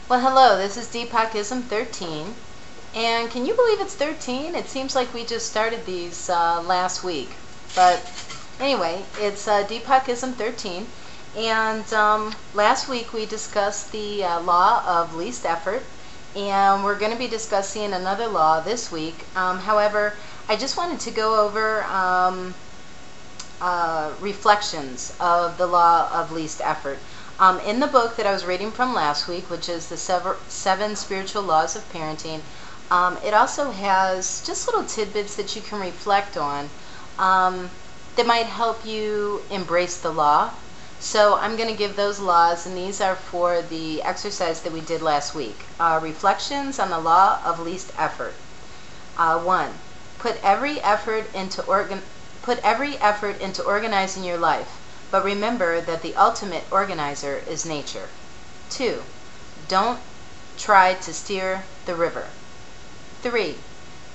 Well, hello, this is Deepakism XIII, and can you believe it's 13? It seems like we just started these last week, but anyway, it's Deepakism XIII, and last week we discussed the law of least effort, and we're going to be discussing another law this week. However, I just wanted to go over reflections of the law of least effort. In the book that I was reading from last week, which is the seven spiritual laws of parenting, it also has just little tidbits that you can reflect on that might help you embrace the law. So I'm going to give those laws, and these are for the exercise that we did last week. Reflections on the law of least effort. 1. Put every effort into organizing your life. But remember that the ultimate organizer is nature. 2. Don't try to steer the river. 3.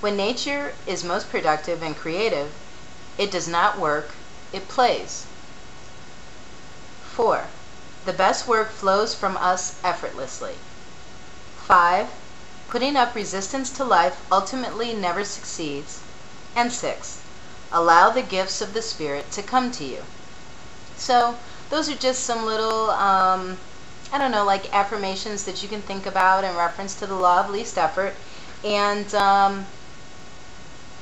When nature is most productive and creative, it does not work, it plays. 4. The best work flows from us effortlessly. 5. Putting up resistance to life ultimately never succeeds. And 6. Allow the gifts of the Spirit to come to you. So those are just some little, like affirmations that you can think about in reference to the law of least effort. And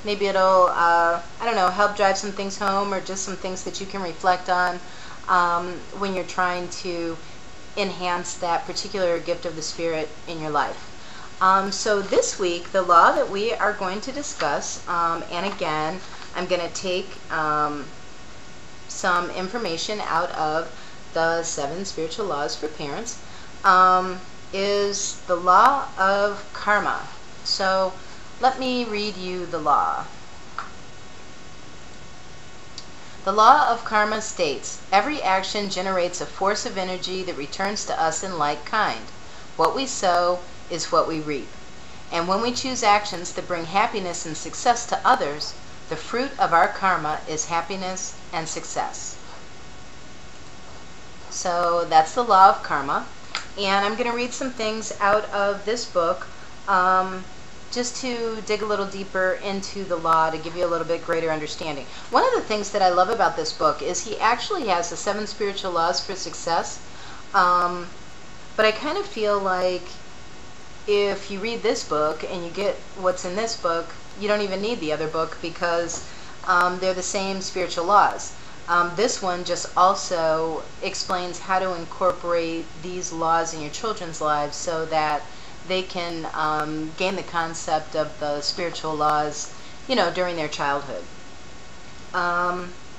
maybe it'll, help drive some things home, or just some things that you can reflect on when you're trying to enhance that particular gift of the Spirit in your life. So this week, the law that we are going to discuss, and again, I'm going to take some information out of the 7 spiritual laws for parents, is the law of karma. So let me read you the law. The law of karma states, every action generates a force of energy that returns to us in like kind. What we sow is what we reap. And when we choose actions that bring happiness and success to others, the fruit of our karma is happiness and success. So that's the law of karma. And I'm going to read some things out of this book just to dig a little deeper into the law to give you a little bit greater understanding. One of the things that I love about this book is he actually has the 7 spiritual laws for success. But I kind of feel like if you read this book and you get what's in this book, you don't even need the other book, because they're the same spiritual laws. This one just also explains how to incorporate these laws in your children's lives so that they can gain the concept of the spiritual laws, during their childhood.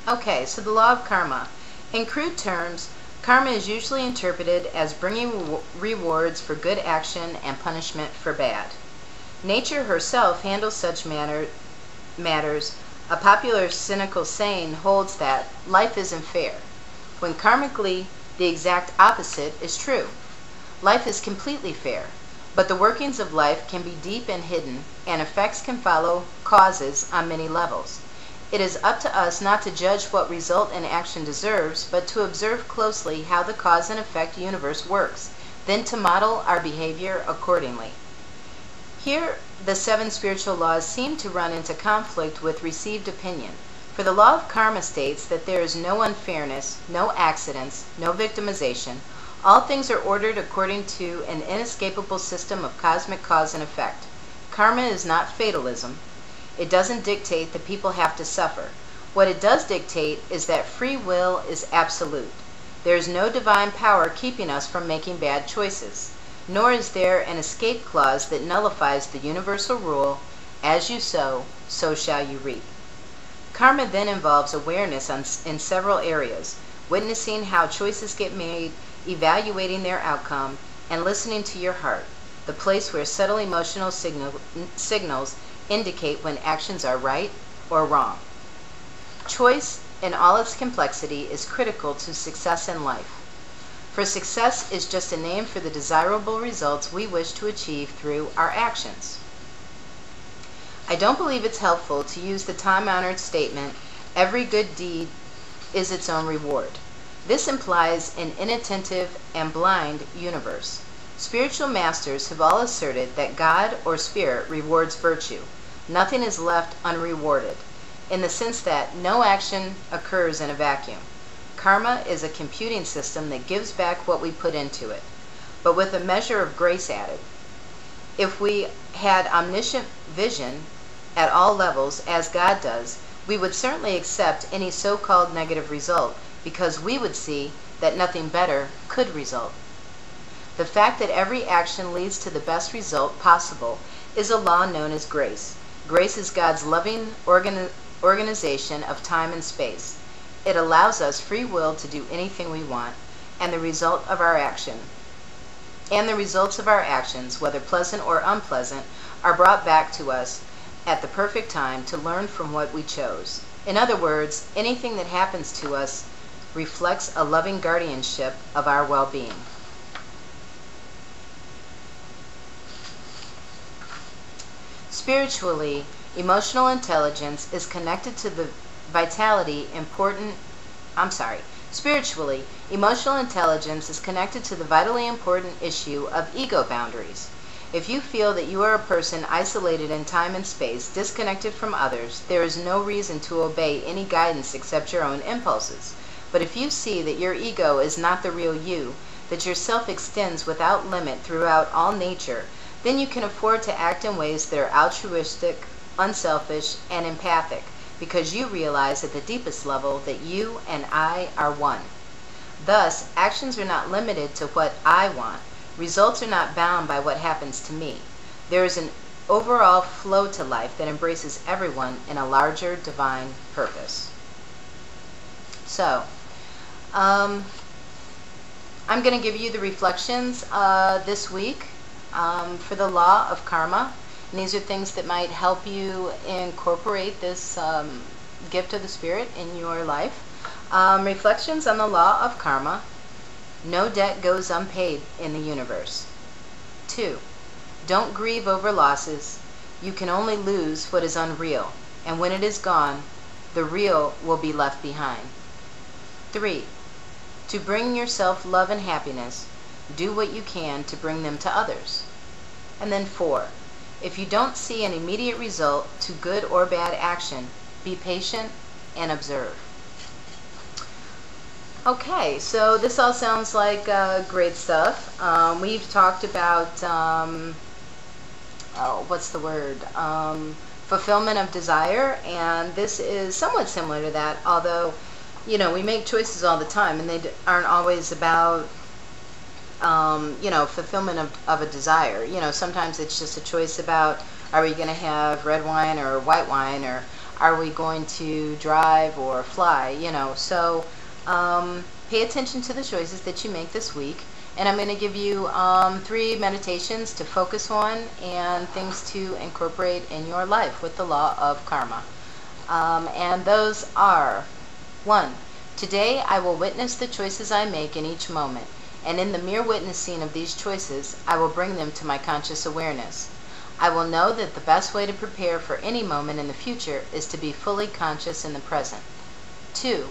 Okay, so the law of karma. In crude terms, karma is usually interpreted as bringing rewards for good action and punishment for bad. Nature herself handles such matters. A popular cynical saying holds that life isn't fair, when karmically the exact opposite is true. Life is completely fair, but the workings of life can be deep and hidden, and effects can follow causes on many levels. It is up to us not to judge what result an action deserves, but to observe closely how the cause and effect universe works, then to model our behavior accordingly. Here, the 7 spiritual laws seem to run into conflict with received opinion, for the law of karma states that there is no unfairness, no accidents, no victimization. All things are ordered according to an inescapable system of cosmic cause and effect. Karma is not fatalism. It doesn't dictate that people have to suffer. What it does dictate is that free will is absolute. There is no divine power keeping us from making bad choices. Nor is there an escape clause that nullifies the universal rule, as you sow, so shall you reap. Karma then involves awareness in several areas, witnessing how choices get made, evaluating their outcome, and listening to your heart, the place where subtle emotional signals indicate when actions are right or wrong. Choice, in all its complexity, is critical to success in life. For success is just a name for the desirable results we wish to achieve through our actions. I don't believe it's helpful to use the time-honored statement, every good deed is its own reward. This implies an inattentive and blind universe. Spiritual masters have all asserted that God or spirit rewards virtue. Nothing is left unrewarded, in the sense that no action occurs in a vacuum. Karma is a computing system that gives back what we put into it, but with a measure of grace added. If we had omniscient vision at all levels, as God does, we would certainly accept any so-called negative result, because we would see that nothing better could result. The fact that every action leads to the best result possible is a law known as grace. Grace is God's loving organization of time and space. It allows us free will to do anything we want, and the results of our actions, whether pleasant or unpleasant, are brought back to us at the perfect time to learn from what we chose. In other words, anything that happens to us reflects a loving guardianship of our well-being. Spiritually, emotional intelligence is connected to the Spiritually, emotional intelligence is connected to the vitally important issue of ego boundaries. If you feel that you are a person isolated in time and space, disconnected from others, there is no reason to obey any guidance except your own impulses. But if you see that your ego is not the real you, that your self extends without limit throughout all nature, then you can afford to act in ways that are altruistic, unselfish, and empathic, because you realize at the deepest level that you and I are one. Thus, actions are not limited to what I want. Results are not bound by what happens to me. There is an overall flow to life that embraces everyone in a larger divine purpose. So, I'm going to give you the reflections this week for the law of karma. And these are things that might help you incorporate this gift of the Spirit in your life. Reflections on the law of karma. No debt goes unpaid in the universe. 2. Don't grieve over losses. You can only lose what is unreal, and when it is gone, the real will be left behind. 3. To bring yourself love and happiness, do what you can to bring them to others. And then 4. If you don't see an immediate result to good or bad action, be patient and observe. Okay, so this all sounds like great stuff. We've talked about, fulfillment of desire, and this is somewhat similar to that, although, we make choices all the time, and they aren't always about fulfillment of a desire. Sometimes it's just a choice about, are we going to have red wine or white wine, or are we going to drive or fly, So pay attention to the choices that you make this week, and I'm going to give you 3 meditations to focus on and things to incorporate in your life with the law of karma. And those are: 1. Today I will witness the choices I make in each moment, and in the mere witnessing of these choices, I will bring them to my conscious awareness. I will know that the best way to prepare for any moment in the future is to be fully conscious in the present. 2.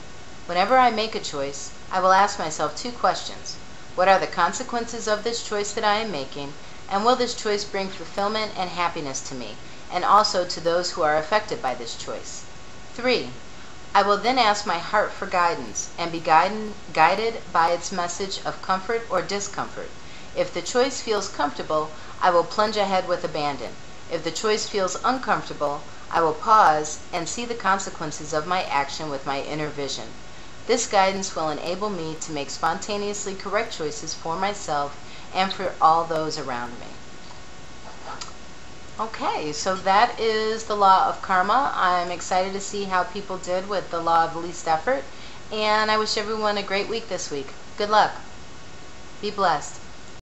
Whenever I make a choice, I will ask myself 2 questions. What are the consequences of this choice that I am making, and will this choice bring fulfillment and happiness to me, and also to those who are affected by this choice? 3. I will then ask my heart for guidance and be guided by its message of comfort or discomfort. If the choice feels comfortable, I will plunge ahead with abandon. If the choice feels uncomfortable, I will pause and see the consequences of my action with my inner vision. This guidance will enable me to make spontaneously correct choices for myself and for all those around me. Okay, so that is the law of karma. I'm excited to see how people did with the law of least effort, and I wish everyone a great week this week. Good luck. Be blessed.